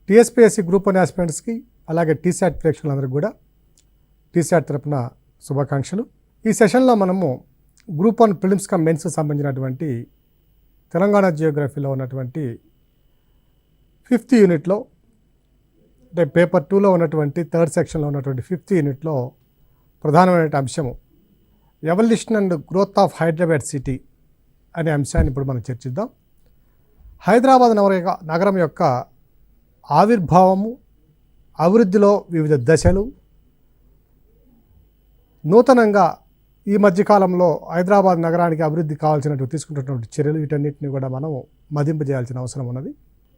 TSPSC group 1 ఆస్పిరెంట్స్కి అలాగే టీశాట్ ప్రేక్షకులందరికీ కూడా టీశాట్ తరపున శుభాకాంక్షలు. ఈ సెషన్లో మనము గ్రూప్ 1 ప్రిలిమ్స్ కమ్ మెన్స్ సంబంధించినటువంటి తెలంగాణ జియోగ్రఫీలో ఉన్నటువంటి 5th యూనిట్లో అంటే పేపర్ 2లో ఉన్నటువంటి 3rd సెక్షన్లో ఉన్నటువంటి 5th యూనిట్లో ప్రధానమైన అంశము evolution and growth of Hyderabad city అనే అంశాన్ని ఇప్పుడు మనం చర్చిద్దాం. హైదరాబాద్ నగరం యొక్క ఆవిర్భావము, అభివృద్ధిలో వివిధ దశలు, నూతనంగా ఈ మధ్యకాలంలో హైదరాబాద్ నగరానికి అభివృద్ధి కావాల్సినట్టు తీసుకుంటున్నటువంటి చర్యలు, వీటన్నిటిని కూడా మనం మదింపజేయాల్సిన అవసరం ఉన్నది.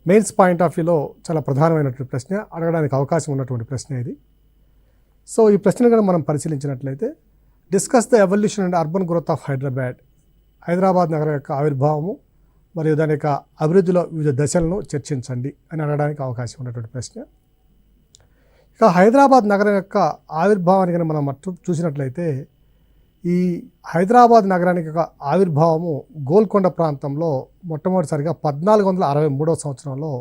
మెయిన్స్ పాయింట్ ఆఫ్ వ్యూలో చాలా ప్రధానమైనటువంటి ప్రశ్న, అడగడానికి అవకాశం ఉన్నటువంటి ప్రశ్న ఇది. సో ఈ ప్రశ్నను కూడా మనం పరిశీలించినట్లయితే, discuss the evolution and urban growth of Hyderabad, Hyderabad నగరం యొక్క ఆవిర్భావము మరియు దాని యొక్క అభివృద్ధిలో వివిధ దశలను చర్చించండి అని అడగడానికి అవకాశం ఉన్నటువంటి ప్రశ్న. ఇక హైదరాబాద్ నగరం యొక్క ఆవిర్భావానికి మనం చూసినట్లయితే, ఈ హైదరాబాద్ నగరానికి యొక్క ఆవిర్భావము గోల్కొండ ప్రాంతంలో మొట్టమొదటిసారిగా 1463వ సంవత్సరంలో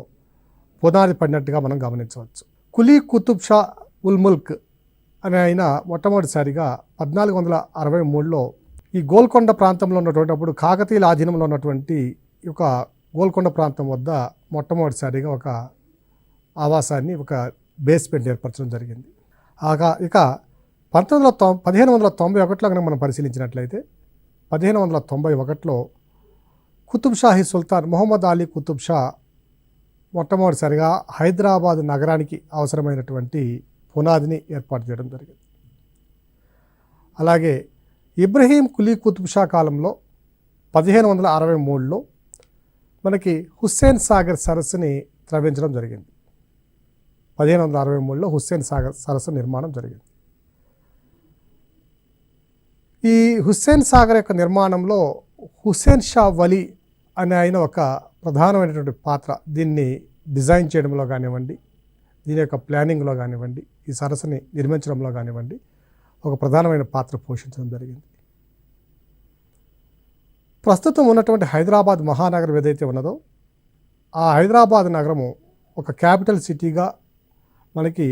పునాది పడినట్టుగా మనం గమనించవచ్చు. కులీ కుతుబ్ షా ఉల్ ముల్క్ అని ఆయన మొట్టమొదటిసారిగా 1463లో ఈ గోల్కొండ ప్రాంతంలో ఉన్నటువంటి, అప్పుడు కాకతీయుల ఆధీనంలో ఉన్నటువంటి ఒక గోల్కొండ ప్రాంతం వద్ద మొట్టమొదటిసారిగా ఒక ఆవాసాన్ని, ఒక బేస్మెంట్ ఏర్పరచడం జరిగింది. ఇక 1591లో కనుక మనం పరిశీలించినట్లయితే, 1591లో కుతుబ్ షాహీ సుల్తాన్ మొహమ్మద్ అలీ కుతుబ్ షా మొట్టమొదటిసారిగా హైదరాబాద్ నగరానికి అవసరమైనటువంటి పునాదిని ఏర్పాటు చేయడం జరిగింది. అలాగే ఇబ్రహీం కులీ కుతుబ్ షా కాలంలో 1563లో మనకి హుస్సేన్ సాగర్ సరస్సుని త్రవ్వించడం జరిగింది. 1563లో హుస్సేన్ సాగర్ సరస్సు నిర్మాణం జరిగింది. ఈ హుస్సేన్ సాగర్ యొక్క నిర్మాణంలో హుస్సేన్ షా వలీ అనే ఆయన ఒక ప్రధానమైనటువంటి పాత్ర, దీన్ని డిజైన్ చేయడంలో కానివ్వండి, దీని యొక్క ప్లానింగ్లో కానివ్వండి, ఈ సరస్సుని నిర్మించడంలో కానివ్వండి, ఒక ప్రధానమైన పాత్ర పోషించడం జరిగింది. ప్రస్తుతం ఉన్నటువంటి హైదరాబాద్ మహానగరం ఏదైతే ఉన్నదో, ఆ హైదరాబాద్ నగరము ఒక క్యాపిటల్ సిటీగా మనకి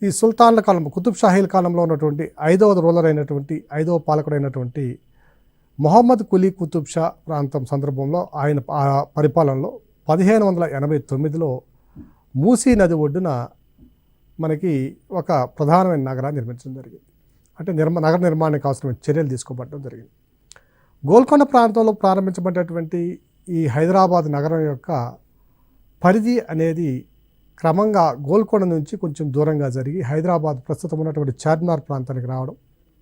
ఈ సుల్తాన్ల కాలం, కుతుబ్ షాహీల కాలంలో ఉన్నటువంటి 5వ రూలర్ అయినటువంటి, 5వ పాలకుడైనటువంటి మొహమ్మద్ కులీ కుతుబ్ షా ప్రాంతం సందర్భంలో, ఆయన పరిపాలనలో 1589లో మూసీ నది ఒడ్డున మనకి ఒక ప్రధానమైన నగరాన్ని నిర్మించడం జరిగింది. అంటే నగర నిర్మాణానికి అవసరమైన చర్యలు తీసుకోబడడం జరిగింది. గోల్కొండ ప్రాంతంలో ప్రారంభించబడినటువంటి ఈ హైదరాబాద్ నగరం యొక్క పరిధి అనేది క్రమంగా గోల్కొండ నుంచి కొంచెం దూరంగా జరిగి హైదరాబాద్ ప్రస్తుతం ఉన్నటువంటి చార్మినార్ ప్రాంతానికి రావడం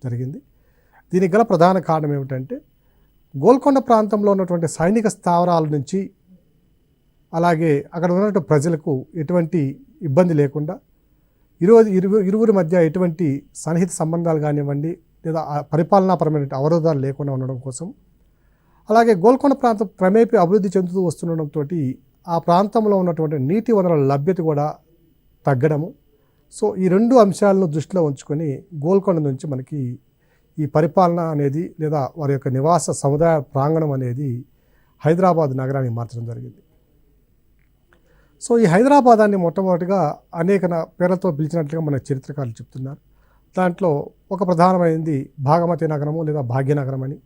జరిగింది. దీనికి గల ప్రధాన కారణం ఏమిటంటే, గోల్కొండ ప్రాంతంలో ఉన్నటువంటి సైనిక స్థావరాల నుంచి, అలాగే అక్కడ ఉన్నటువంటి ప్రజలకు ఎటువంటి ఇబ్బంది లేకుండా, ఇరువురి మధ్య ఎటువంటి సన్నిహిత సంబంధాలు కానివ్వండి, లేదా పరిపాలనాపరమైన అవరోధాలు లేకుండా ఉండడం కోసం, అలాగే గోల్కొండ ప్రాంతం క్రమేపీ అభివృద్ధి చెందుతూ వస్తుండడంతో ఆ ప్రాంతంలో ఉన్నటువంటి నీటి వనరుల లభ్యత కూడా తగ్గడము. సో ఈ 2 అంశాలను దృష్టిలో ఉంచుకొని గోల్కొండ నుంచి మనకి ఈ పరిపాలన అనేది, లేదా వారి యొక్క నివాస సముదాయ ప్రాంగణం అనేది హైదరాబాద్ నగరాన్ని మార్చడం జరిగింది. సో ఈ హైదరాబాదాన్ని మొట్టమొదటిగా అనేక పేర్లతో పిలిచినట్లుగా మన చరిత్రకారులు చెప్తున్నారు. దాంట్లో ఒక ప్రధానమైనది భాగమతి నగరము లేదా భాగ్యనగరం అని,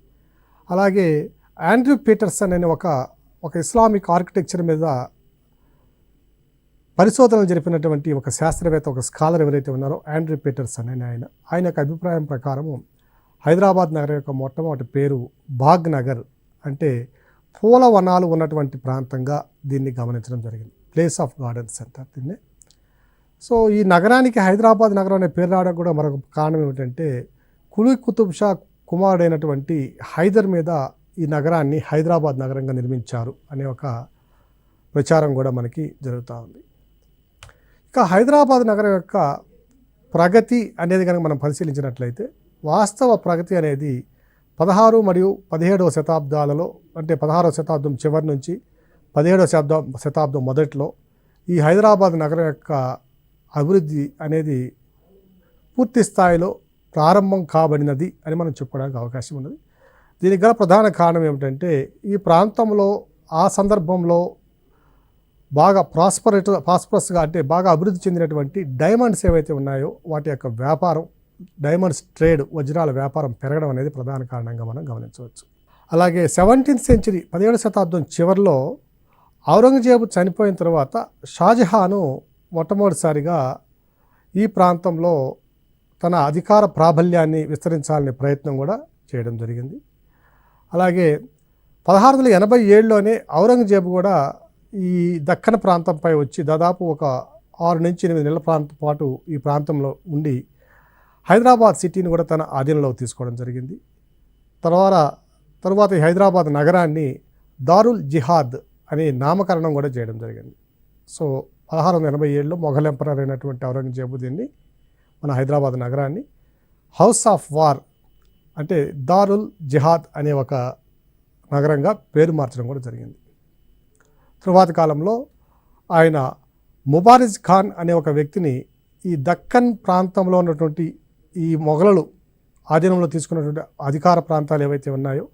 అలాగే ఆండ్రూ పీటర్సన్ అనే ఒక ఇస్లామిక్ ఆర్కిటెక్చర్ మీద పరిశోధనలు జరిపినటువంటి ఒక శాస్త్రవేత్త, ఒక స్కాలర్ ఎవరైతే ఉన్నారో ఆండ్రూ పీటర్సన్ అని ఆయన యొక్క అభిప్రాయం ప్రకారము హైదరాబాద్ నగరం యొక్క మొట్టమొదటి పేరు బాగ్ నగర్, అంటే పూల వనాలు ఉన్నటువంటి ప్రాంతంగా దీన్ని గమనించడం జరిగింది. ప్లేస్ ఆఫ్ గార్డెన్స్ అంటారు దీన్ని. సో ఈ నగరానికి హైదరాబాద్ నగరం అనే పేరు రావడానికి కూడా మరొక కారణం ఏమిటంటే, కులీ కుతుబ్ షా కుమారుడైనటువంటి హైదర్ మీద ఈ నగరాన్ని హైదరాబాద్ నగరంగా నిర్మించారు అనే ఒక ప్రచారం కూడా మనకి జరుగుతూ ఉంది. ఇక హైదరాబాద్ నగరం యొక్క ప్రగతి అనేది కనుక మనం పరిశీలించినట్లయితే, వాస్తవ ప్రగతి అనేది 16 మరియు 17వ శతాబ్దాలలో, అంటే 16వ శతాబ్దం చివరి నుంచి 17వ శతాబ్దం మొదట్లో ఈ హైదరాబాద్ నగరం యొక్క అభివృద్ధి అనేది పూర్తి స్థాయిలో ప్రారంభం కాబడినది అని మనం చెప్పుకోవడానికి అవకాశం ఉన్నది. దీనికి గల ప్రధాన కారణం ఏమిటంటే, ఈ ప్రాంతంలో ఆ సందర్భంలో బాగా ప్రాస్పరస్గా అంటే బాగా అభివృద్ధి చెందినటువంటి డైమండ్స్ ఏవైతే ఉన్నాయో వాటి యొక్క వ్యాపారం, డైమండ్స్ ట్రేడ్, వజ్రాల వ్యాపారం పెరగడం అనేది ప్రధాన కారణంగా మనం గమనించవచ్చు. అలాగే 17th సెంచరీ 17వ శతాబ్దం చివరిలో ఔరంగజేబు చనిపోయిన తర్వాత షాజహాను మొట్టమొదటిసారిగా ఈ ప్రాంతంలో తన అధికార ప్రాబల్యాన్ని విస్తరించాలనే ప్రయత్నం కూడా చేయడం జరిగింది. అలాగే 1687లోనే ఔరంగజేబు కూడా ఈ దక్కన్ ప్రాంతంపై వచ్చి దాదాపు ఒక 6 నుంచి 8 నెలల ప్రాంతం పాటు ఈ ప్రాంతంలో ఉండి హైదరాబాద్ సిటీని కూడా తన ఆధీనంలోకి తీసుకోవడం జరిగింది. తర్వాత ఈ హైదరాబాద్ నగరాన్ని దారుల్ జిహాద్ అనే నామకరణం కూడా చేయడం జరిగింది. సో 1687లో మొఘల్ ఎంపరర్ అయినటువంటి ఔరంగజేబు దీన్ని మన హైదరాబాద్ నగరాన్ని హౌస్ ఆఫ్ వార్ అంటే దారుల్ జిహాద్ అనే ఒక నగరంగా పేరు మార్చడం కూడా జరిగింది. తరువాతి కాలంలో ఆయన ముబారిజ్ ఖాన్ అనే ఒక వ్యక్తిని ఈ దక్కన్ ప్రాంతంలో ఉన్నటువంటి ఈ మొఘలులు ఆధీనంలో తీసుకున్నటువంటి అధికార ప్రాంతాలు ఏవైతే ఉన్నాయో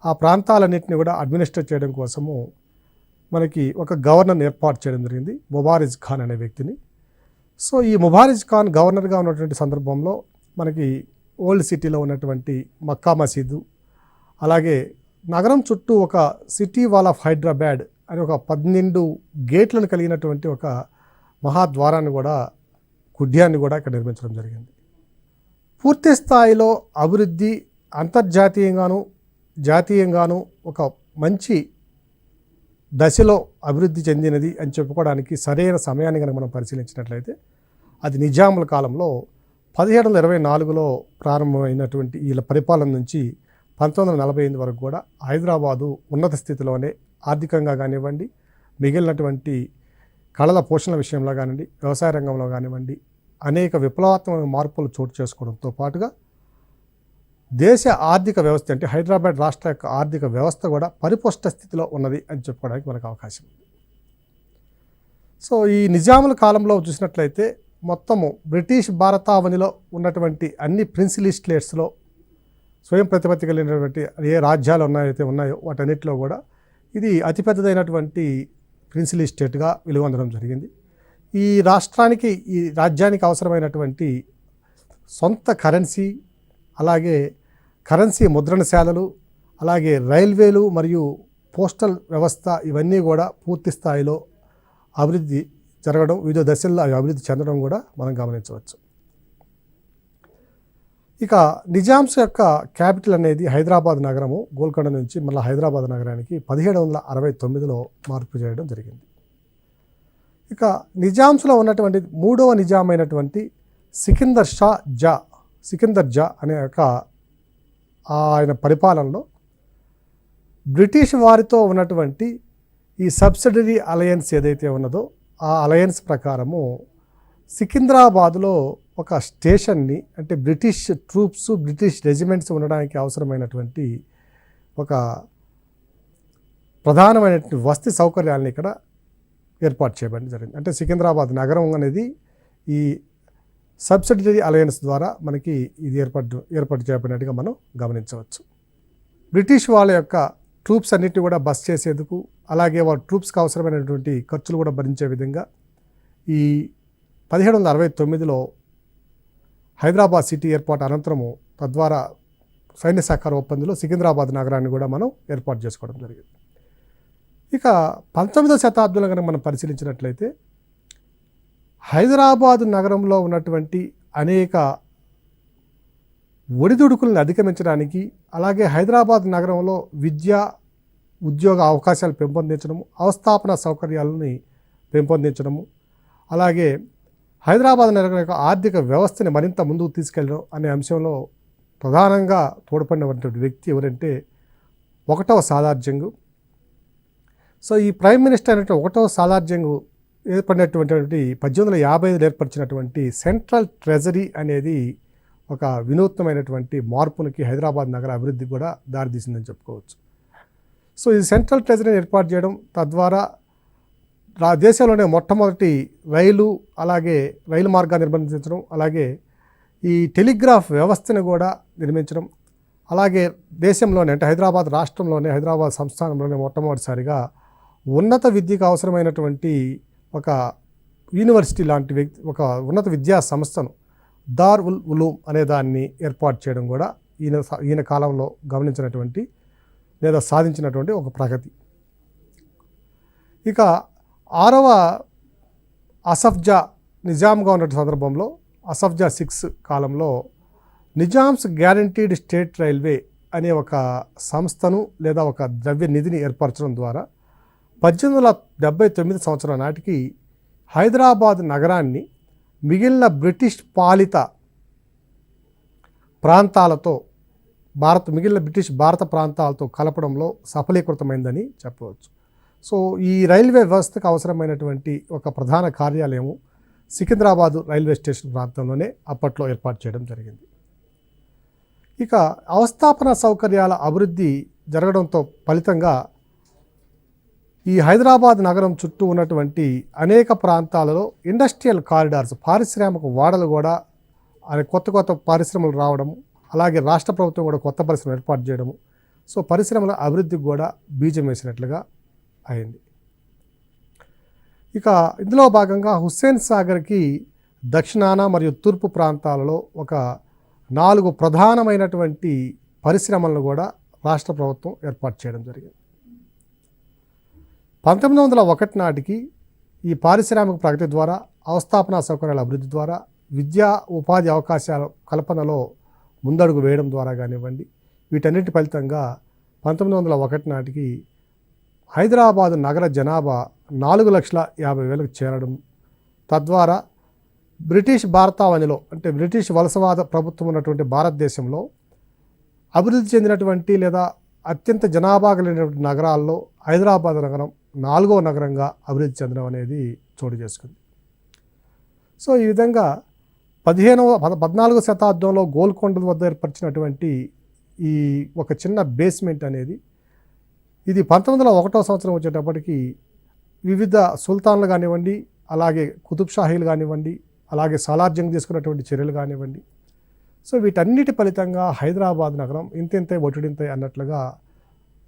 ఆ ప్రాంతాలన్నింటినీ కూడా అడ్మినిస్ట్రేట్ చేయడం కోసము మనకి ఒక గవర్నర్ని ఏర్పాటు చేయడం జరిగింది, ముబారిజ్ ఖాన్ అనే వ్యక్తిని. సో ఈ ముబారిజ్ ఖాన్ గవర్నర్గా ఉన్నటువంటి సందర్భంలో మనకి ఓల్డ్ సిటీలో ఉన్నటువంటి మక్కా మసీదు, అలాగే నగరం చుట్టూ ఒక సిటీ వాల్ ఆఫ్ హైదరాబాద్ అని ఒక 12 గేట్లను కలిగినటువంటి ఒక మహాద్వారాన్ని కూడా, కుడ్యాన్ని కూడా ఇక్కడ నిర్మించడం జరిగింది. పూర్తి స్థాయిలో అభివృద్ధి అంతర్జాతీయంగాను జాతీయంగాను ఒక మంచి దశలో అభివృద్ధి చెందినది అని చెప్పుకోవడానికి సరైన సమయాన్ని కనుక మనం పరిశీలించినట్లయితే అది నిజాముల కాలంలో 1724లో ప్రారంభమైనటువంటి వీళ్ళ పరిపాలన నుంచి 1948 వరకు కూడా హైదరాబాదు ఉన్నత స్థితిలోనే ఆర్థికంగా కానివ్వండి, మిగిలినటువంటి కళల పోషణ విషయంలో కానివ్వండి, వ్యవసాయ రంగంలో కానివ్వండి అనేక విప్లవాత్మక మార్పులు చోటు చేసుకోవడంతో పాటుగా దేశ ఆర్థిక వ్యవస్థ అంటే హైదరాబాద్ రాష్ట్ర యొక్క ఆర్థిక వ్యవస్థ కూడా పరిపుష్ట స్థితిలో ఉన్నది అని చెప్పుకోవడానికి మనకు అవకాశం ఉంది. సో ఈ నిజాముల కాలంలో చూసినట్లయితే మొత్తము బ్రిటిష్ భారతావనిలో ఉన్నటువంటి అన్ని ప్రిన్సిలీ స్టేట్స్లో స్వయం ప్రతిపత్తి కలిగినటువంటి ఏ రాజ్యాలు ఉన్నాయో వాటన్నిటిలో కూడా ఇది అతిపెద్దదైనటువంటి ప్రిన్సిలీ స్టేట్గా వెలుగొందడం జరిగింది. ఈ రాష్ట్రానికి, ఈ రాజ్యానికి అవసరమైనటువంటి సొంత కరెన్సీ, అలాగే కరెన్సీ ముద్రణశాలలు, అలాగే రైల్వేలు మరియు పోస్టల్ వ్యవస్థ ఇవన్నీ కూడా పూర్తి స్థాయిలో అభివృద్ధి జరగడం, వివిధ దశల్లో అవి అభివృద్ధి చెందడం కూడా మనం గమనించవచ్చు. ఇక నిజామ్స్ యొక్క క్యాపిటల్ అనేది హైదరాబాద్ నగరము, గోల్కొండ నుంచి మళ్ళీ హైదరాబాద్ నగరానికి 1769లో మార్పు చేయడం జరిగింది. ఇక నిజామ్స్లో ఉన్నటువంటి 3వ నిజాం అయినటువంటి సికిందర్ జా అనే ఒక ఆయన పరిపాలనలో బ్రిటిష్ వారితో ఉన్నటువంటి ఈ సబ్సిడరీ అలయన్స్ ఏదైతే ఉన్నదో ఆ అలయన్స్ ప్రకారము సికింద్రాబాద్లో ఒక స్టేషన్ని, అంటే బ్రిటిష్ ట్రూప్స్, బ్రిటిష్ రెజిమెంట్స్ ఉండడానికి అవసరమైనటువంటి ఒక ప్రధానమైనటువంటి వసతి సౌకర్యాలను ఇక్కడ ఏర్పాటు చేయబడి జరిగింది. అంటే సికింద్రాబాద్ నగరం అనేది ఈ సబ్సిడరీ అలయన్స్ ద్వారా మనకి ఇది ఏర్పాటు చేయబడినట్టుగా మనం గమనించవచ్చు. బ్రిటిష్ వాళ్ళ యొక్క ట్రూప్స్ అన్నిటిని కూడా బస్ చేసేందుకు, అలాగే వాళ్ళ ట్రూప్స్కి అవసరమైనటువంటి ఖర్చులు కూడా భరించే విధంగా ఈ 1769లో హైదరాబాద్ సిటీ ఏర్పాటు అనంతరము తద్వారా సైన్య సహకార ఒప్పందంలో సికింద్రాబాద్ నగరాన్ని కూడా మనం ఏర్పాటు చేసుకోవడం జరిగింది. ఇక 19వ శతాబ్దంలో కనుక మనం పరిశీలించినట్లయితే హైదరాబాద్ నగరంలో ఉన్నటువంటి అనేక ఒడిదుడుకులను అధిగమించడానికి, అలాగే హైదరాబాద్ నగరంలో విద్య, ఉద్యోగ అవకాశాలు పెంపొందించడము, అవస్థాపన సౌకర్యాలని పెంపొందించడము, అలాగే హైదరాబాద్ నగరం యొక్క ఆర్థిక వ్యవస్థని మరింత ముందుకు తీసుకెళ్ళడం అనే అంశంలో ప్రధానంగా తోడ్పడినటువంటి వ్యక్తి ఎవరంటే 1వ సాలార్ జంగ్. సో ఈ ప్రైమ్ మినిస్టర్ అనేటువంటి 1వ సాలార్ జంగ్ ఏర్పడినటువంటి 1855 ఏర్పరిచినటువంటి సెంట్రల్ ట్రెజరీ అనేది ఒక వినూత్నమైనటువంటి మార్పునికి హైదరాబాద్ నగర అభివృద్ధి కూడా దారితీసిందని చెప్పుకోవచ్చు. సో ఈ సెంట్రల్ ట్రెజరీని ఏర్పాటు చేయడం, తద్వారా దేశంలోనే మొట్టమొదటి రైలు మార్గాన్ని నిర్మించడం, అలాగే ఈ టెలిగ్రాఫ్ వ్యవస్థను కూడా నిర్మించడం, అలాగే దేశంలోనే అంటే హైదరాబాద్ రాష్ట్రంలోనే, హైదరాబాద్ సంస్థానంలోనే మొట్టమొదటిసారిగా ఉన్నత విద్యకు అవసరమైనటువంటి ఒక యూనివర్సిటీ లాంటి ఒక ఉన్నత విద్యా సంస్థను దార్ ఉల్ ఉలూమ్ అనే దాన్ని ఏర్పాటు చేయడం కూడా ఈయన కాలంలో గమనించినటువంటి లేదా సాధించినటువంటి ఒక ప్రగతి. ఇక 6వ అసఫ్జా నిజాంగా ఉన్న సందర్భంలో అసఫ్జా 6 కాలంలో నిజామ్స్ గ్యారంటీడ్ స్టేట్ రైల్వే అనే ఒక సంస్థను లేదా ఒక ద్రవ్య నిధిని ఏర్పరచడం ద్వారా 1879 సంవత్సరం నాటికి హైదరాబాద్ నగరాన్ని మిగిలిన బ్రిటిష్ పాలిత ప్రాంతాలతో మిగిలిన బ్రిటిష్ భారత ప్రాంతాలతో కలపడంలో సఫలీకృతమైందని చెప్పవచ్చు. సో ఈ రైల్వే వ్యవస్థకు అవసరమైనటువంటి ఒక ప్రధాన కార్యాలయము సికింద్రాబాద్ రైల్వే స్టేషన్ ప్రాంతంలోనే అప్పట్లో ఏర్పాటు చేయడం జరిగింది. ఇక అవస్థాపన సౌకర్యాల అభివృద్ధి జరగడంతో ఫలితంగా ఈ హైదరాబాద్ నగరం చుట్టూ ఉన్నటువంటి అనేక ప్రాంతాలలో ఇండస్ట్రియల్ కారిడార్స్, పారిశ్రామిక వాడలు కూడా కొత్త పరిశ్రమలు రావడము, అలాగే రాష్ట్ర ప్రభుత్వం కూడా కొత్త పరిశ్రమలు ఏర్పాటు చేయడము, సో పరిశ్రమల అభివృద్ధికి కూడా బీజం వేసినట్లుగా అయింది. ఇక ఇందులో భాగంగా హుస్సేన్ సాగర్కి దక్షిణాన మరియు తూర్పు ప్రాంతాలలో ఒక 4 ప్రధానమైనటువంటి పరిశ్రమలను కూడా రాష్ట్ర ప్రభుత్వం ఏర్పాటు చేయడం జరిగింది. 1901 నాటికి ఈ పారిశ్రామిక ప్రగతి ద్వారా, అవస్థాపన సౌకర్యాల అభివృద్ధి ద్వారా, విద్యా ఉపాధి అవకాశాల కల్పనలో ముందడుగు వేయడం ద్వారా కానివ్వండి, వీటన్నిటి ఫలితంగా 1901 నాటికి హైదరాబాదు నగర జనాభా 4,50,000 చేరడం, తద్వారా బ్రిటిష్ భారతావనిలో అంటే బ్రిటిష్ వలసవాద ప్రభుత్వం ఉన్నటువంటి భారతదేశంలో అభివృద్ధి చెందినటువంటి లేదా అత్యంత జనాభా కలిగినటువంటి నగరాల్లో హైదరాబాద్ నగరం 4వ నగరంగా అభివృద్ధి చెందడం అనేది చోటు చేసుకుంది. సో ఈ విధంగా 14వ శతాబ్దంలో గోల్కొండ వద్ద ఏర్పరిచినటువంటి ఈ ఒక చిన్న బేస్మెంట్ అనేది ఇది 1901వ సంవత్సరం వచ్చేటప్పటికి వివిధ సుల్తాన్లు కానివ్వండి, అలాగే కుతుబ్ షాహీలు కానివ్వండి, అలాగే సాలార్ జంగ్ తీసుకున్నటువంటి చర్యలు కానివ్వండి, సో వీటన్నిటి ఫలితంగా హైదరాబాద్ నగరం ఇంతింతే ఒటిడింతే అన్నట్లుగా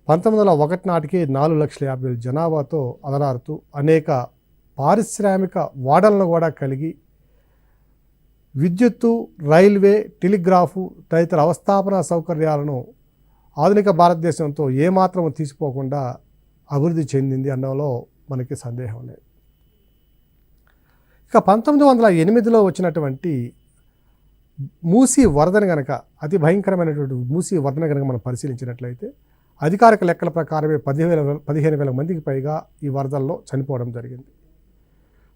1901 నాటికి 4,50,000 జనాభాతో అలరారుతూ అనేక పారిశ్రామిక వాడలను కూడా కలిగి విద్యుత్తు, రైల్వే, టెలిగ్రాఫు తదితర అవస్థాపన సౌకర్యాలను ఆధునిక భారతదేశంతో ఏమాత్రం తీసిపోకుండా అభివృద్ధి చెందింది అన్నలో మనకి సందేహం లేదు. ఇక 1908లో వచ్చినటువంటి మూసీ వరదను కనుక, అతి భయంకరమైనటువంటి మూసీ వరదను కనుక మనం పరిశీలించినట్లయితే అధికారిక లెక్కల ప్రకారమే 15,000 మందికి పైగా ఈ వరదల్లో చనిపోవడం జరిగింది.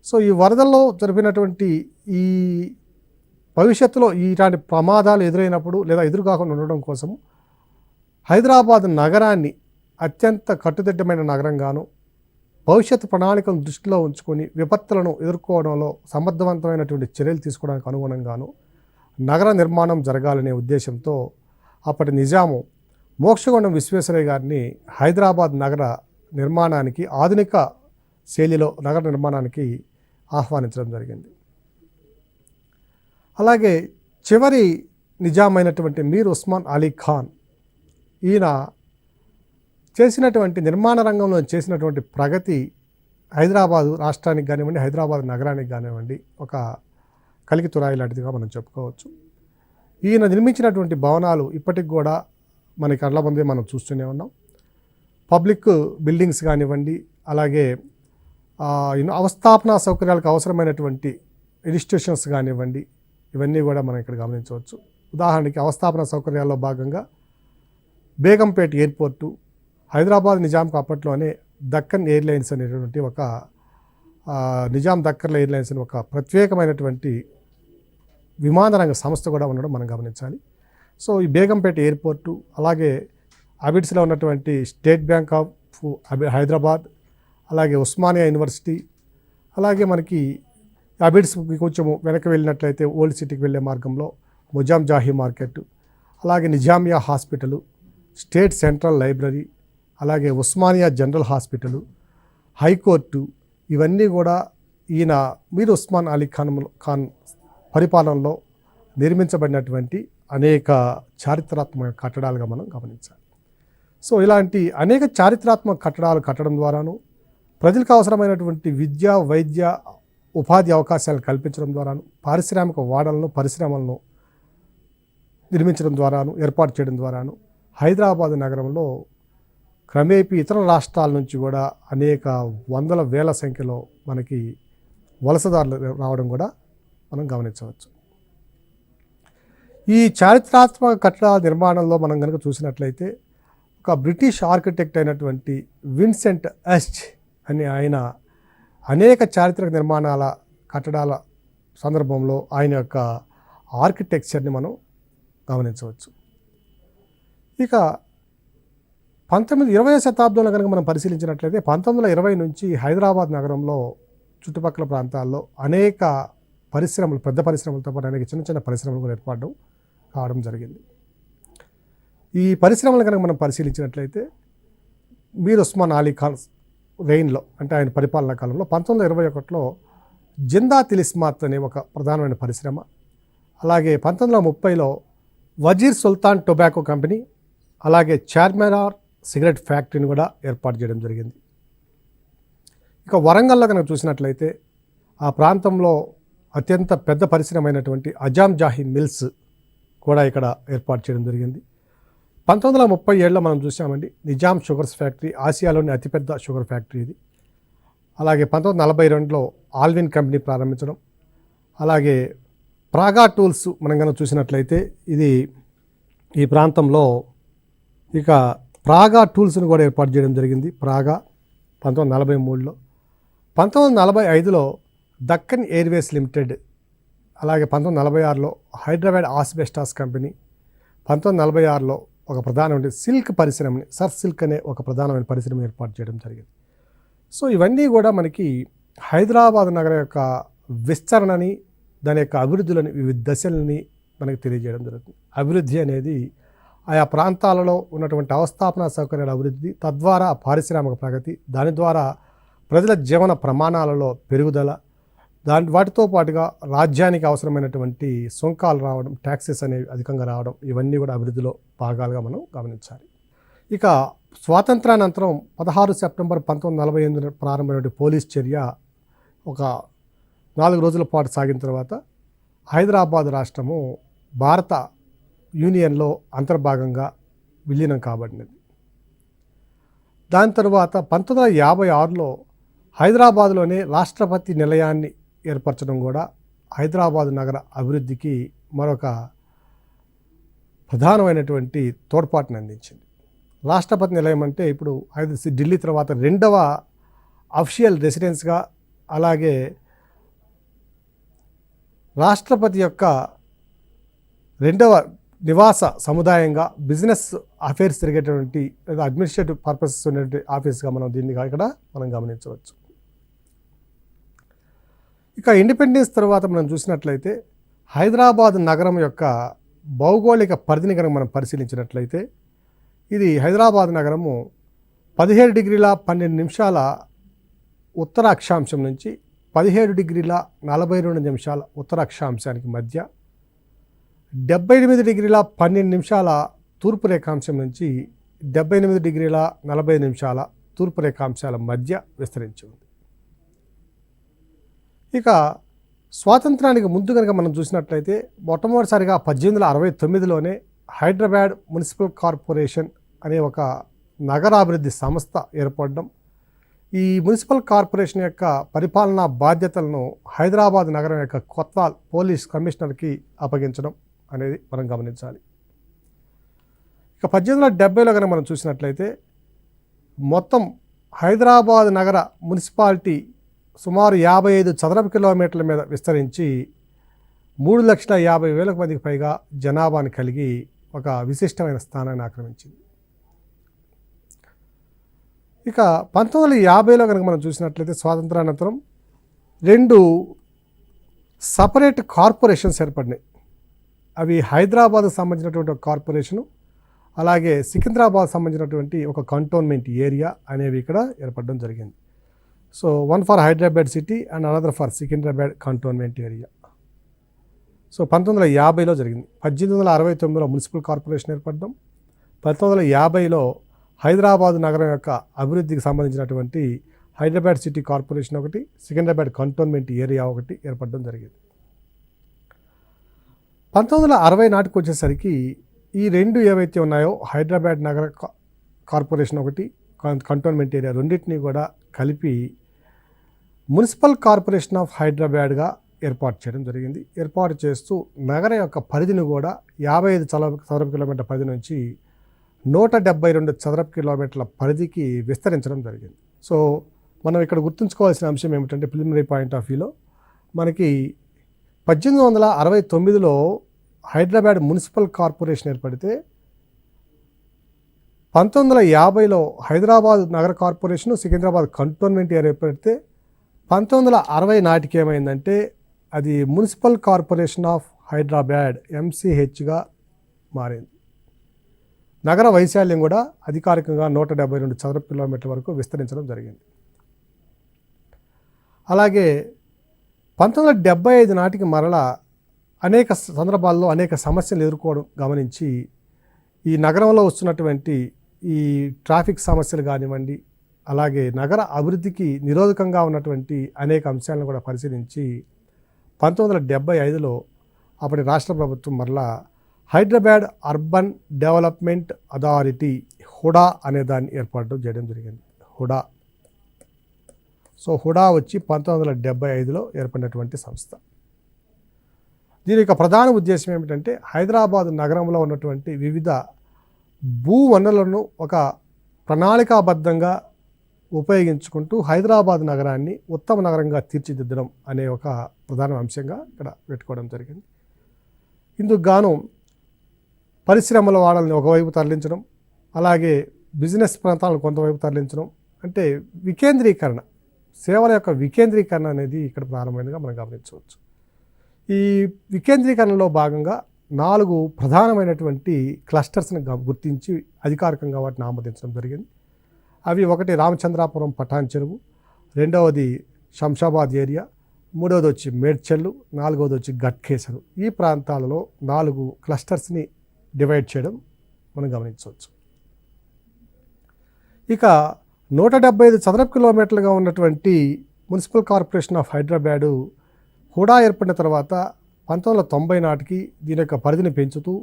సో ఈ వరదల్లో జరిపినటువంటి ఈ భవిష్యత్తులో ఇలాంటి ప్రమాదాలు ఎదురైనప్పుడు లేదా ఎదురుకాకుండా ఉండడం కోసం హైదరాబాద్ నగరాన్ని అత్యంత కట్టుదిట్టమైన నగరంగాను, భవిష్యత్తు ప్రణాళికను దృష్టిలో ఉంచుకొని విపత్తులను ఎదుర్కోవడంలో సమర్థవంతమైనటువంటి చర్యలు తీసుకోవడానికి అనుగుణంగాను నగర నిర్మాణం జరగాలనే ఉద్దేశంతో అప్పటి నిజాము మోక్షగుండం విశ్వేశ్వరయ్య గారిని హైదరాబాద్ నగర నిర్మాణానికి, ఆధునిక శైలిలో నగర నిర్మాణానికి ఆహ్వానించడం జరిగింది. అలాగే చివరి నిజామైనటువంటి మీర్ ఉస్మాన్ అలీ ఖాన్, ఈయన చేసినటువంటి నిర్మాణ రంగంలో చేసినటువంటి ప్రగతి హైదరాబాదు రాష్ట్రానికి కానివ్వండి, హైదరాబాద్ నగరానికి కానివ్వండి ఒక కలికి తురాయి లాంటిదిగా మనం చెప్పుకోవచ్చు. ఈయన నిర్మించినటువంటి భవనాలు ఇప్పటికి కూడా మనకి కళ్ళ ముందే మనం చూస్తూనే ఉన్నాం. పబ్లిక్ బిల్డింగ్స్ కానివ్వండి, అలాగే అవస్థాపన సౌకర్యాలకు అవసరమైనటువంటి ఇన్స్టిట్యూషన్స్ కానివ్వండి, ఇవన్నీ కూడా మనం ఇక్కడ గమనించవచ్చు. ఉదాహరణకి అవస్థాపన సౌకర్యాల్లో భాగంగా బేగంపేట్ ఎయిర్పోర్టు, హైదరాబాద్ నిజాంకు అప్పట్లోనే దక్కన్ ఎయిర్లైన్స్ అనేటువంటి ఒక నిజాం దక్కన్ ఎయిర్లైన్స్ అని ఒక ప్రత్యేకమైనటువంటి విమానరంగ సంస్థ కూడా ఉండడం మనం గమనించాలి. సో ఈ బేగంపేట ఎయిర్పోర్టు, అలాగే అబిడ్స్లో ఉన్నటువంటి స్టేట్ బ్యాంక్ ఆఫ్ హైదరాబాద్, అలాగే ఉస్మానియా యూనివర్సిటీ, అలాగే మనకి అబిడ్స్ కొంచెం వెనక్కి వెళ్ళినట్లయితే ఓల్డ్ సిటీకి వెళ్ళే మార్గంలో ముజాం జాహీ మార్కెట్, అలాగే Nizamia hospital, state central library, అలాగే ఉస్మానియా జనరల్ హాస్పిటలు, హైకోర్టు, ఇవన్నీ కూడా ఈయన మీర్ ఉస్మాన్ అలీ ఖాన్ పరిపాలనలో నిర్మించబడినటువంటి అనేక చారిత్రాత్మక కట్టడాలుగా మనం గమనించాలి. సో ఇలాంటి అనేక చారిత్రాత్మక కట్టడాలు కట్టడం ద్వారాను, ప్రజలకు అవసరమైనటువంటి విద్య, వైద్య, ఉపాధి అవకాశాలను కల్పించడం ద్వారాను, పారిశ్రామిక వాడలను, పరిశ్రమలను నిర్మించడం ద్వారాను, ఏర్పాటు చేయడం ద్వారాను హైదరాబాద్ నగరంలో క్రమేపీ ఇతర రాష్ట్రాల నుంచి కూడా అనేక వందల వేల సంఖ్యలో మనకి వలసదారులు రావడం కూడా మనం గమనించవచ్చు. ఈ చారిత్రాత్మక కట్టడాల నిర్మాణంలో మనం కనుక చూసినట్లయితే ఒక బ్రిటిష్ ఆర్కిటెక్ట్ అయినటువంటి విన్సెంట్ ఎస్ట్ అని ఆయన అనేక చారిత్రక నిర్మాణాల కట్టడాల సందర్భంలో ఆయన యొక్క ఆర్కిటెక్చర్ని మనం గమనించవచ్చు. ఇక 20వ శతాబ్దంలో కనుక మనం పరిశీలించినట్లయితే 1920 నుంచి హైదరాబాద్ నగరంలో చుట్టుపక్కల ప్రాంతాల్లో అనేక పరిశ్రమలు, పెద్ద పరిశ్రమలతో పాటు అనేక చిన్న చిన్న పరిశ్రమలు కూడా ఏర్పడడం కావడం జరిగింది. ఈ పరిశ్రమలు కనుక మనం పరిశీలించినట్లయితే మీర్ ఉస్మాన్ అలీ ఖాన్ రెయిన్లో, అంటే ఆయన పరిపాలనా కాలంలో 1921లో జిందా తిలిస్మాత్ అనే ఒక ప్రధానమైన పరిశ్రమ, అలాగే 1930లో వజీర్ సుల్తాన్ టొబాకో కంపెనీ, అలాగే చార్మినార్ సిగరెట్ ఫ్యాక్టరీని కూడా ఏర్పాటు చేయడం జరిగింది. ఇక వరంగల్లో కనుక చూసినట్లయితే ఆ ప్రాంతంలో అత్యంత పెద్ద పరిశ్రమ అయినటువంటి అజామ్ జాహీ మిల్స్ కూడా ఇక్కడ ఏర్పాటు చేయడం జరిగింది. 1937లో మనం చూసామండి నిజాం షుగర్స్ ఫ్యాక్టరీ, ఆసియాలోని అతిపెద్ద షుగర్ ఫ్యాక్టరీ ఇది. అలాగే 1942లో ఆల్విన్ కంపెనీ ప్రారంభించడం, అలాగే ప్రాగా టూల్స్ మనం కనుక చూసినట్లయితే ఇది ఈ ప్రాంతంలో ఇక ప్రాగా టూల్స్ని కూడా ఏర్పాటు చేయడం జరిగింది. ప్రాగా 1943లో. 1945లో దక్కన్ ఎయిర్వేస్ లిమిటెడ్, అలాగే 1946లో హైదరాబాద్ ఆస్బెస్టాస్ కంపెనీ, 1946లో ఒక ప్రధానమైన సిల్క్ పరిశ్రమని, సర్ సిల్క్ అనే ఒక ప్రధానమైన పరిశ్రమని ఏర్పాటు చేయడం జరిగింది. సో ఇవన్నీ కూడా మనకి హైదరాబాద్ నగరం యొక్క విస్తరణని, దాని యొక్క అభివృద్ధులని, వివిధ దశలని మనకి తెలియజేయడం జరుగుతుంది. అభివృద్ధి అనేది ఆయా ప్రాంతాలలో ఉన్నటువంటి అవస్థాపన సౌకర్యాల అభివృద్ధి, తద్వారా పారిశ్రామిక ప్రగతి, దాని ద్వారా ప్రజల జీవన ప్రమాణాలలో పెరుగుదల, వాటితో పాటుగా రాజ్యానికి అవసరమైనటువంటి సుంకాలు రావడం, ట్యాక్సెస్ అనేవి అధికంగా రావడం, ఇవన్నీ కూడా అభివృద్ధిలో భాగాలుగా మనం గమనించాలి. ఇక స్వాతంత్రానంతరం 16 సెప్టెంబర్ 1948 ప్రారంభమైన పోలీస్ చర్య ఒక 4 రోజుల పాటు సాగిన తర్వాత హైదరాబాద్ రాష్ట్రము భారత యూనియన్లో అంతర్భాగంగా విలీనం కాబడినది. దాని తరువాత 1956లో హైదరాబాద్లోనే రాష్ట్రపతి నిలయాన్ని ఏర్పరచడం కూడా హైదరాబాద్ నగర అభివృద్ధికి మరొక ప్రధానమైనటువంటి తోడ్పాటును అందించింది. రాష్ట్రపతి నిలయం అంటే ఇప్పుడు ఢిల్లీ తర్వాత 2వ అఫీషియల్ రెసిడెన్స్గా, అలాగే రాష్ట్రపతి యొక్క 2వ నివాస సముదాయంగా, బిజినెస్ అఫైర్స్ జరిగేటువంటి లేదా అడ్మినిస్ట్రేటివ్ పర్పసెస్ ఉన్నటువంటి ఆఫీస్గా మనం దీన్ని ఇక్కడ మనం గమనించవచ్చు. ఇక ఇండిపెండెన్స్ తర్వాత మనం చూసినట్లయితే హైదరాబాద్ నగరం యొక్క భౌగోళిక పరిధిని కనుక మనం పరిశీలించినట్లయితే ఇది హైదరాబాద్ నగరము 17 డిగ్రీల 12 నిమిషాల ఉత్తర అక్షాంశం నుంచి 17 డిగ్రీల 42 నిమిషాల ఉత్తర అక్షాంశానికి మధ్య, 78 డిగ్రీల 12 నిమిషాల తూర్పు రేఖాంశం నుంచి 78 డిగ్రీల 40 నిమిషాల తూర్పు రేఖాంశాల మధ్య విస్తరించి ఉంది. ఇక స్వాతంత్రానికి ముందు కనుక మనం చూసినట్లయితే మొట్టమొదటిసారిగా 1869లోనే హైదరాబాద్ మున్సిపల్ కార్పొరేషన్ అనే ఒక నగరాభివృద్ధి సంస్థ ఏర్పడడం, ఈ మున్సిపల్ కార్పొరేషన్ యొక్క పరిపాలనా బాధ్యతలను హైదరాబాద్ నగరం యొక్క కొత్వాల్ పోలీస్ కమిషనర్కి అప్పగించడం అనేది మనం గమనించాలి. ఇక 1870లో కనుక మనం చూసినట్లయితే మొత్తం హైదరాబాద్ నగర మున్సిపాలిటీ సుమారు 55 చదరపు కిలోమీటర్ల మీద విస్తరించి 3,50,000 మందికి పైగా జనాభాని కలిగి ఒక విశిష్టమైన స్థానాన్ని ఆక్రమించింది. ఇక 1950లో కనుక మనం చూసినట్లయితే స్వాతంత్రానంతరం 2 సపరేట్ కార్పొరేషన్స్ ఏర్పడినాయి. అవి హైదరాబాద్కు సంబంధించినటువంటి ఒక కార్పొరేషను, అలాగే సికింద్రాబాద్ సంబంధించినటువంటి ఒక కంటోన్మెంట్ ఏరియా అనేవి ఇక్కడ ఏర్పడడం జరిగింది. So one for Hyderabad city and another for Secunderabad cantonment area. So 1950లో జరిగింది. 1869లో మున్సిపల్ కార్పొరేషన్ ఏర్పడడం, 1950లో హైదరాబాద్ నగరం యొక్క అభివృద్ధికి సంబంధించినటువంటి హైదరాబాద్ సిటీ కార్పొరేషన్ ఒకటి, సికింద్రాబాద్ కంటోన్మెంట్ ఏరియా ఒకటి ఏర్పడడం జరిగింది. 1960 నాటికి వచ్చేసరికి ఈ రెండు ఏవైతే ఉన్నాయో హైదరాబాద్ నగర కార్పొరేషన్ ఒకటి, కంటోన్మెంట్ ఏరియా రెండింటినీ కూడా కలిపి మున్సిపల్ కార్పొరేషన్ ఆఫ్ హైదరాబాద్గా ఏర్పాటు చేయడం జరిగింది. ఏర్పాటు చేస్తూ నగర యొక్క పరిధిని కూడా 55 చదరపు కిలోమీటర్ల పరిధి నుంచి 172 చదరపు కిలోమీటర్ల పరిధికి విస్తరించడం జరిగింది. సో మనం ఇక్కడ గుర్తుంచుకోవాల్సిన అంశం ఏమిటంటే ప్రిలిమినరీ పాయింట్ ఆఫ్ వ్యూలో మనకి 1869లో హైదరాబాద్ మున్సిపల్ కార్పొరేషన్ ఏర్పడితే 1950లో హైదరాబాద్ నగర కార్పొరేషన్, సికింద్రాబాద్ కంటోన్మెంట్ ఏరియా ఏర్పడితే 1960 నాటికి ఏమైందంటే అది మున్సిపల్ కార్పొరేషన్ ఆఫ్ హైదరాబాద్ MCHగా మారింది. నగర వైశాల్యం కూడా అధికారికంగా 172 చదరపు కిలోమీటర్ల వరకు విస్తరించడం జరిగింది. అలాగే 1975 నాటికి మరలా అనేక సందర్భాల్లో అనేక సమస్యలు ఎదుర్కోవడం గమనించి ఈ నగరంలో వస్తున్నటువంటి ఈ ట్రాఫిక్ సమస్యలు కానివ్వండి, అలాగే నగర అభివృద్ధికి నిరోధకంగా ఉన్నటువంటి అనేక అంశాలను కూడా పరిశీలించి 1975లో అప్పటి రాష్ట్ర ప్రభుత్వం మరలా Hyderabad urban development authority HUDA అనే దాన్ని ఏర్పాటు చేయడం జరిగింది. హుడా. సో హుడా వచ్చి 1975లో ఏర్పడినటువంటి సంస్థ. దీని యొక్క ప్రధాన ఉద్దేశం ఏమిటంటే హైదరాబాద్ నగరంలో ఉన్నటువంటి వివిధ భూ వనరులను ఒక ప్రణాళికాబద్ధంగా ఉపయోగించుకుంటూ హైదరాబాద్ నగరాన్ని ఉత్తమ నగరంగా తీర్చిదిద్దడం అనే ఒక ప్రధాన అంశంగా ఇక్కడ పెట్టుకోవడం జరిగింది. ఇందుకు గాను పరిశ్రమల వాడల్ని ఒకవైపు తరలించడం, అలాగే బిజినెస్ ప్రాంతాలను కొంతవైపు తరలించడం, అంటే వికేంద్రీకరణ, సేవల యొక్క వికేంద్రీకరణ అనేది ఇక్కడ ప్రారంభమైనదిగా మనం గమనించవచ్చు. ఈ వికేంద్రీకరణలో భాగంగా 4 ప్రధానమైనటువంటి క్లస్టర్స్ని గుర్తించి అధికారికంగా వాటిని ఆమోదించడం జరిగింది. అవి ఒకటి రామచంద్రాపురం పటాన్ చెరువు, రెండవది శంషాబాద్ ఏరియా, మూడవది వచ్చి మేడ్చల్లు, నాలుగవది వచ్చి గట్కేసరు. ఈ ప్రాంతాలలో 4 క్లస్టర్స్ని డివైడ్ చేయడం మనం గమనించవచ్చు. ఇక 175 చదరపు కిలోమీటర్లుగా ఉన్నటువంటి municipal corporation of Hyderabad HUDA ఏర్పడిన తర్వాత 1990 నాటికి దీని యొక్క పరిధిని పెంచుతూ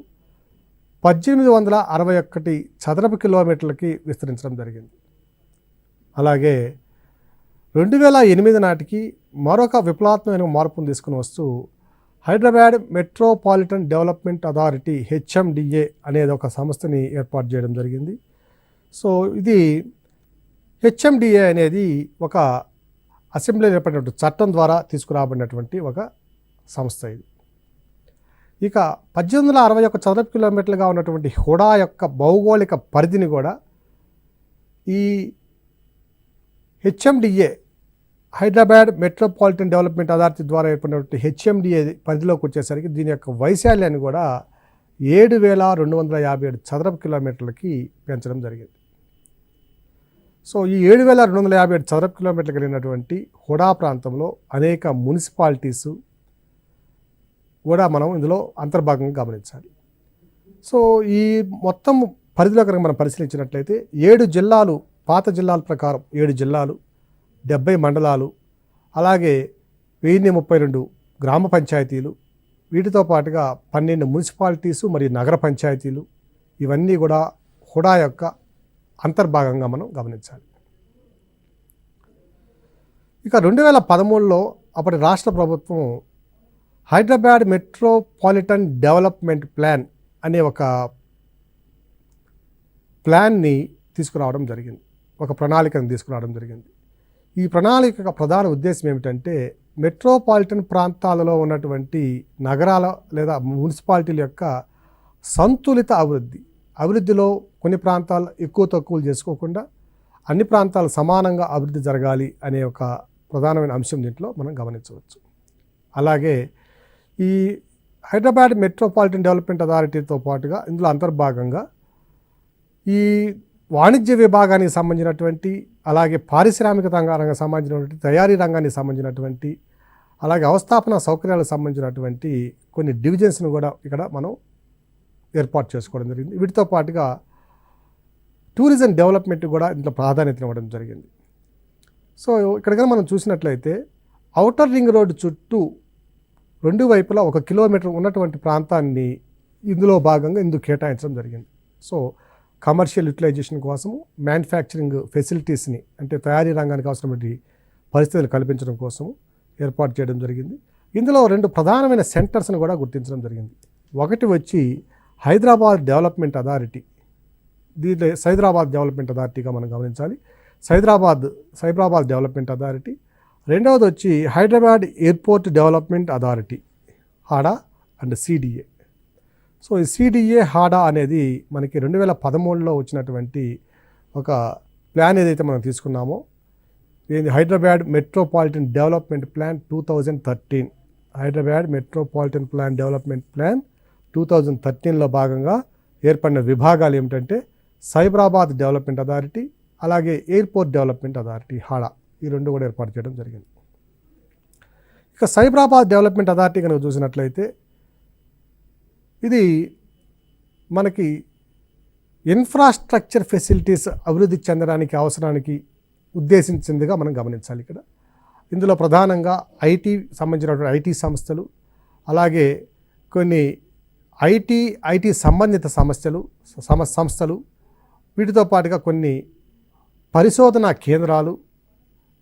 1861 చదరపు కిలోమీటర్లకి విస్తరించడం జరిగింది. అలాగే 2008 నాటికి మరొక విప్లవాత్మకమైన మార్పును తీసుకుని వస్తూ Hyderabad metropolitan development authority HMDA అనేది ఒక సంస్థని ఏర్పాటు చేయడం జరిగింది. సో ఇది HMDA అనేది ఒక అసెంబ్లీలో ఏర్పడినటువంటి చట్టం ద్వారా తీసుకురాబడినటువంటి ఒక సంస్థ ఇది. ఇక 1861 చదరపు కిలోమీటర్లుగా ఉన్నటువంటి హుడా యొక్క భౌగోళిక పరిధిని కూడా ఈ HMDA Hyderabad metropolitan development authority ద్వారా ఏర్పడినటువంటి HMDA పరిధిలోకి వచ్చేసరికి దీని యొక్క వైశాల్యాన్ని కూడా 7,257 చదరపు కిలోమీటర్లకి పెంచడం జరిగింది. సో ఈ 7,257 చదరపు కిలోమీటర్లు కలిగినటువంటి హుడా ప్రాంతంలో అనేక మున్సిపాలిటీస్ కూడా మనం ఇందులో అంతర్భాగంగా గమనించాలి. సో ఈ మొత్తం పరిధిలో కనుక మనం పరిశీలించినట్లయితే 7 జిల్లాలు, పాత జిల్లాల ప్రకారం 7 జిల్లాలు, 70 మండలాలు, అలాగే 1032 గ్రామ పంచాయతీలు, వీటితో పాటుగా 12 మున్సిపాలిటీసు మరియు నగర పంచాయతీలు, ఇవన్నీ కూడా హుడా యొక్క అంతర్భాగంగా మనం గమనించాలి. ఇక 2013లో అప్పటి రాష్ట్ర ప్రభుత్వం హైదరాబాద్ మెట్రోపాలిటన్ డెవలప్మెంట్ ప్లాన్ అనే ఒక ప్లాన్ని తీసుకురావడం జరిగింది, ఒక ప్రణాళికను తీసుకురావడం జరిగింది. ఈ ప్రణాళిక ప్రధాన ఉద్దేశం ఏమిటంటే మెట్రోపాలిటన్ ప్రాంతాలలో ఉన్నటువంటి నగరాల లేదా మున్సిపాలిటీల యొక్క సంతులిత అభివృద్ధిలో కొన్ని ప్రాంతాలు ఎక్కువ తక్కువలు చేసుకోకుండా అన్ని ప్రాంతాలు సమానంగా అభివృద్ధి జరగాలి అనే ఒక ప్రధానమైన అంశం దీంట్లో మనం గమనించవచ్చు. అలాగే ఈ హైదరాబాద్ మెట్రోపాలిటన్ డెవలప్మెంట్ అథారిటీతో పాటుగా ఇందులో అంతర్భాగంగా ఈ వాణిజ్య విభాగానికి సంబంధించినటువంటి, అలాగే పారిశ్రామిక రంగానికి సంబంధించినటువంటి, తయారీ రంగానికి సంబంధించినటువంటి, అలాగే అవస్థాపన సౌకర్యాలకు సంబంధించినటువంటి కొన్ని డివిజన్స్ను కూడా ఇక్కడ మనం ఏర్పాటు చేసుకోవడం జరిగింది. వీటితో పాటుగా టూరిజం డెవలప్మెంట్ కూడా ఇంట్లో ప్రాధాన్యత ఇవ్వడం జరిగింది. సో ఇక్కడ కనుక మనం చూసినట్లయితే ఔటర్ రింగ్ రోడ్డు చుట్టూ రెండు వైపులా 1 కిలోమీటర్ ఉన్నటువంటి ప్రాంతాన్ని ఇందులో భాగంగా ఇందుకు కేటాయించడం జరిగింది. సో కమర్షియల్ యూటిలైజేషన్ కోసము, మ్యానుఫ్యాక్చరింగ్ ఫెసిలిటీస్ని అంటే తయారీ రంగానికి అవసరమైన పరిస్థితులు కల్పించడం కోసము ఏర్పాటు చేయడం జరిగింది. ఇందులో 2 ప్రధానమైన సెంటర్స్ని కూడా గుర్తించడం జరిగింది. ఒకటి వచ్చి హైదరాబాద్ డెవలప్మెంట్ అథారిటీ, దీంట్లో సైబరాబాద్ డెవలప్మెంట్ అథారిటీగా మనం గమనించాలి. Cyberabad development authority. రెండవది వచ్చి Hyderabad airport development authority, HADA and CDA. So ఈ సిడిఏ హాడా అనేది మనకి 2013లో వచ్చినటువంటి ఒక ప్లాన్ ఏదైతే మనం తీసుకున్నామో, Hyderabad metropolitan development plan 2013, Hyderabad metropolitan development plan 2013లో భాగంగా ఏర్పడిన విభాగాలు ఏమిటంటే సైబరాబాద్ డెవలప్మెంట్ అథారిటీ, అలాగే ఎయిర్పోర్ట్ డెవలప్మెంట్ అథారిటీ హాడా, ఈ 2 కూడా ఏర్పాటు చేయడం జరిగింది. ఇక సైబరాబాద్ డెవలప్మెంట్ అథారిటీ కనుక చూసినట్లయితే ఇది మనకి ఇన్ఫ్రాస్ట్రక్చర్ ఫెసిలిటీస్ అభివృద్ధి చెందడానికి అవసరానికి ఉద్దేశించిందిగా మనం గమనించాలి. ఇక్కడ ఇందులో ప్రధానంగా సంబంధించినటువంటి ఐటీ సంస్థలు, అలాగే కొన్ని ఐటీ సంబంధిత సంస్థలు, వీటితో పాటుగా కొన్ని పరిశోధనా కేంద్రాలు,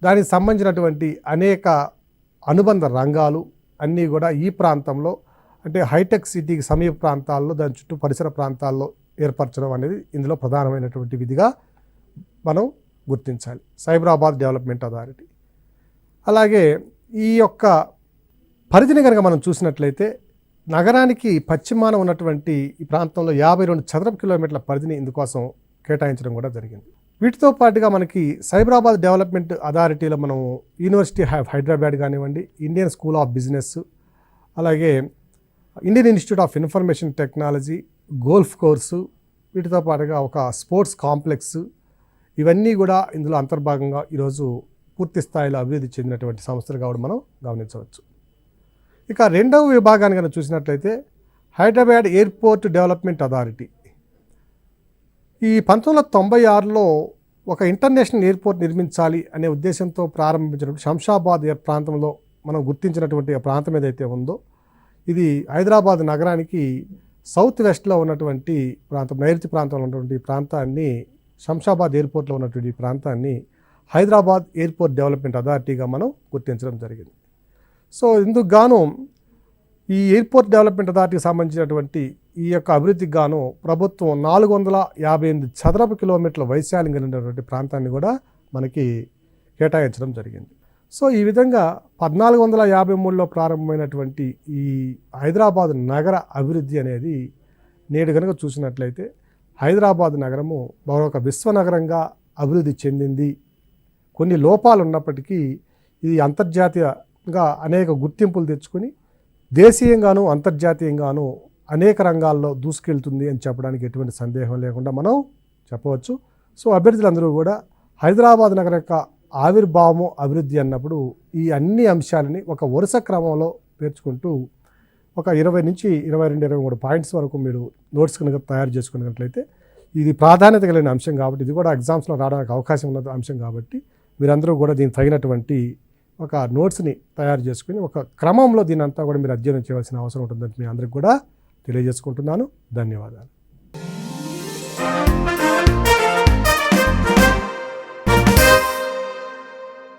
దానికి సంబంధించినటువంటి అనేక అనుబంధ రంగాలు అన్నీ కూడా ఈ ప్రాంతంలో అంటే హైటెక్ సిటీకి సమీప ప్రాంతాల్లో, దాని చుట్టూ పరిసర ప్రాంతాల్లో ఏర్పరచడం అనేది ఇందులో ప్రధానమైనటువంటి విధిగా మనం గుర్తించాలి. Cyberabad development authority. అలాగే ఈ యొక్క పరిధిని కనుక మనం చూసినట్లయితే నగరానికి పశ్చిమాన ఉన్నటువంటి ఈ ప్రాంతంలో 52 చదరపు కిలోమీటర్ల పరిధిని ఇందుకోసం కేటాయించడం కూడా జరిగింది. వీటితో పాటుగా మనకి సైబరాబాద్ డెవలప్మెంట్ అథారిటీలో మనం యూనివర్సిటీ ఆఫ్ హైదరాబాద్ కానివ్వండి, ఇండియన్ స్కూల్ ఆఫ్ బిజినెస్, అలాగే Indian institute of information technology, golf course, వీటితో పాటుగా ఒక స్పోర్ట్స్ కాంప్లెక్స్, ఇవన్నీ కూడా ఇందులో అంతర్భాగంగా ఈరోజు పూర్తి స్థాయిలో అభివృద్ధి చెందినటువంటి సంస్థలు కావడం మనం గమనించవచ్చు. ఇక రెండవ విభాగాన్ని కనుక చూసినట్లయితే హైదరాబాద్ ఎయిర్పోర్ట్ డెవలప్మెంట్ అథారిటీ. ఈ 1996లో ఒక ఇంటర్నేషనల్ ఎయిర్పోర్ట్ నిర్మించాలి అనే ఉద్దేశంతో ప్రారంభించినప్పుడు శంషాబాద్ ప్రాంతంలో మనం గుర్తించినటువంటి ఆ ప్రాంతం ఏదైతే ఉందో, ఇది హైదరాబాద్ నగరానికి సౌత్ వెస్ట్లో ఉన్నటువంటి ప్రాంతం, నైరుతి ప్రాంతంలో ఉన్నటువంటి ప్రాంతాన్ని, శంషాబాద్ ఎయిర్పోర్ట్లో ఉన్నటువంటి ప్రాంతాన్ని హైదరాబాద్ ఎయిర్పోర్ట్ డెవలప్మెంట్ అథారిటీగా మనం గుర్తించడం జరిగింది. సో ఇందుకు గాను ఈ ఎయిర్పోర్ట్ డెవలప్మెంట్ అథారిటీకి సంబంధించినటువంటి ఈ యొక్క అభివృద్ధికి గాను ప్రభుత్వం 458 చదరపు కిలోమీటర్ల వైశాల్యం కలిగినటువంటి ప్రాంతాన్ని కూడా మనకి కేటాయించడం జరిగింది. సో ఈ విధంగా 1453లో ప్రారంభమైనటువంటి ఈ హైదరాబాద్ నగర అభివృద్ధి అనేది నేడు కనుక చూసినట్లయితే హైదరాబాద్ నగరము మరొక విశ్వనగరంగా అభివృద్ధి చెందింది. కొన్ని లోపాలు ఉన్నప్పటికీ ఇది అంతర్జాతీయంగా అనేక గుర్తింపులు తెచ్చుకొని దేశీయంగాను అంతర్జాతీయంగాను అనేక రంగాల్లో దూసుకెళ్తుంది అని చెప్పడానికి ఎటువంటి సందేహం లేకుండా మనం చెప్పవచ్చు. సో అభ్యర్థులందరూ కూడా హైదరాబాద్ నగర యొక్క ఆవిర్భావము, అభివృద్ధి అన్నప్పుడు ఈ అన్ని అంశాలని ఒక వరుస క్రమంలో పేర్చుకుంటూ ఒక 20 నుంచి 22, 23 పాయింట్స్ వరకు మీరు నోట్స్ కనుక తయారు చేసుకున్నట్లయితే ఇది ప్రాధాన్యత కలిగిన అంశం కాబట్టి, ఇది కూడా ఎగ్జామ్స్లో రావడానికి అవకాశం ఉన్న అంశం కాబట్టి మీరందరూ కూడా దీనికి తగినటువంటి ఒక నోట్స్ని తయారు చేసుకుని ఒక క్రమంలో దీని అంతా కూడా మీరు అధ్యయనం చేయవలసిన అవసరం ఉంటుందని మీ అందరికి కూడా తెలియజేసుకుంటున్నాను. ధన్యవాదాలు.